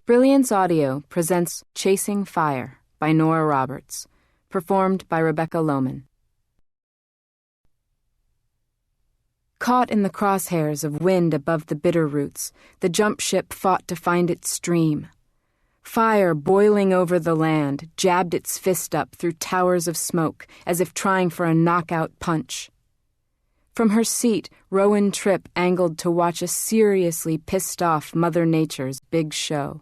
Brilliance Audio presents Chasing Fire by Nora Roberts, performed by Rebecca Lohman. Caught in the crosshairs of wind above the bitter roots, the jump ship fought to find its stream. Fire boiling over the land jabbed its fist up through towers of smoke as if trying for a knockout punch. From her seat, Rowan Tripp angled to watch a seriously pissed-off Mother Nature's big show.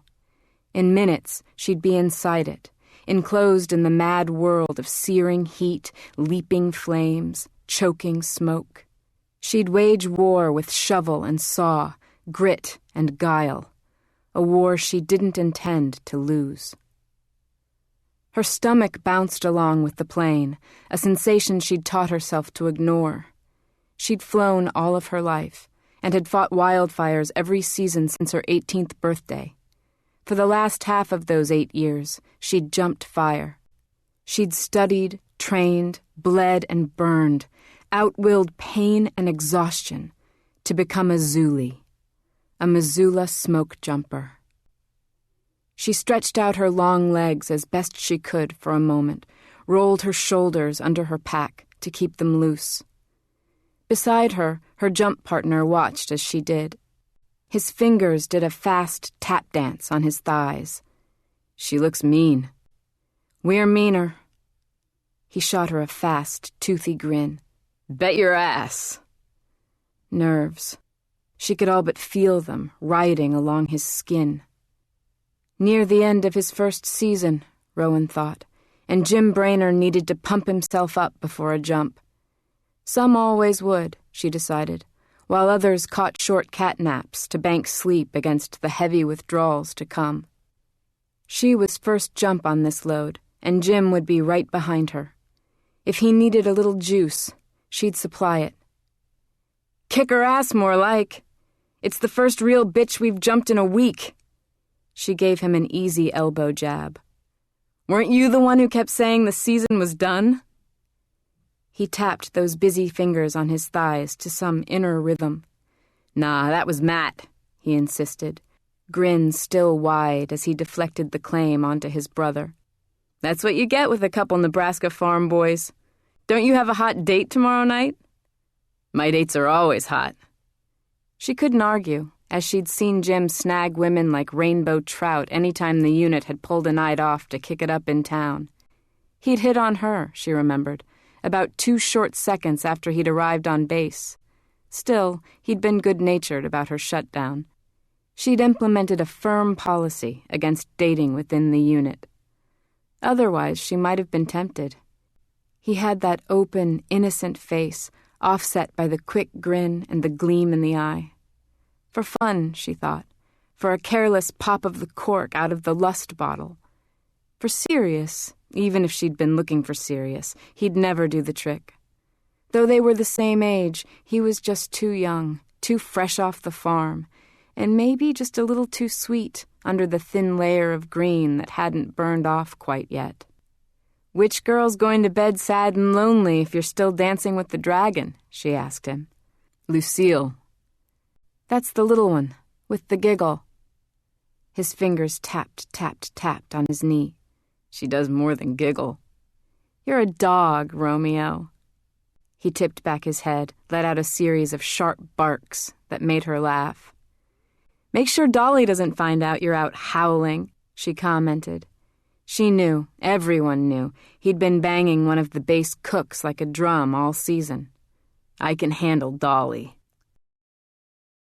In minutes, she'd be inside it, enclosed in the mad world of searing heat, leaping flames, choking smoke. She'd wage war with shovel and saw, grit and guile, a war she didn't intend to lose. Her stomach bounced along with the plane, a sensation she'd taught herself to ignore. She'd flown all of her life, and had fought wildfires every season since her 18th birthday. For the last half of those 8 years, she'd jumped fire. She'd studied, trained, bled, and burned, outwilled pain and exhaustion to become a Zuli, a Missoula smoke jumper. She stretched out her long legs as best she could for a moment, rolled her shoulders under her pack to keep them loose. Beside her, her jump partner watched as she did. His fingers did a fast tap dance on his thighs. She looks mean. We're meaner. He shot her a fast, toothy grin. Bet your ass. Nerves. She could all but feel them riding along his skin. Near the end of his first season, Rowan thought, and Jim Brainerd needed to pump himself up before a jump. Some always would, she decided, while others caught short cat naps to bank sleep against the heavy withdrawals to come. She was first jump on this load, and Jim would be right behind her. If he needed a little juice, she'd supply it. Kick her ass, more like. It's the first real bitch we've jumped in a week. She gave him an easy elbow jab. Weren't you the one who kept saying the season was done? He tapped those busy fingers on his thighs to some inner rhythm. Nah, that was Matt, he insisted, grin still wide as he deflected the claim onto his brother. That's what you get with a couple Nebraska farm boys. Don't you have a hot date tomorrow night? My dates are always hot. She couldn't argue, as she'd seen Jim snag women like rainbow trout any time the unit had pulled a night off to kick it up in town. He'd hit on her, she remembered, about 2 short seconds after he'd arrived on base. Still, he'd been good-natured about her shutdown. She'd implemented a firm policy against dating within the unit. Otherwise, she might have been tempted. He had that open, innocent face, offset by the quick grin and the gleam in the eye. For fun, she thought. For a careless pop of the cork out of the lust bottle. For serious, even if she'd been looking for serious, he'd never do the trick. Though they were the same age, he was just too young, too fresh off the farm, and maybe just a little too sweet under the thin layer of green that hadn't burned off quite yet. Which girl's going to bed sad and lonely if you're still dancing with the dragon? She asked him. Lucille. That's the little one, with the giggle. His fingers tapped on his knee. She does more than giggle. You're a dog, Romeo. He tipped back his head, let out a series of sharp barks that made her laugh. Make sure Dolly doesn't find out you're out howling, she commented. She knew, everyone knew, he'd been banging one of the base cooks like a drum all season. I can handle Dolly.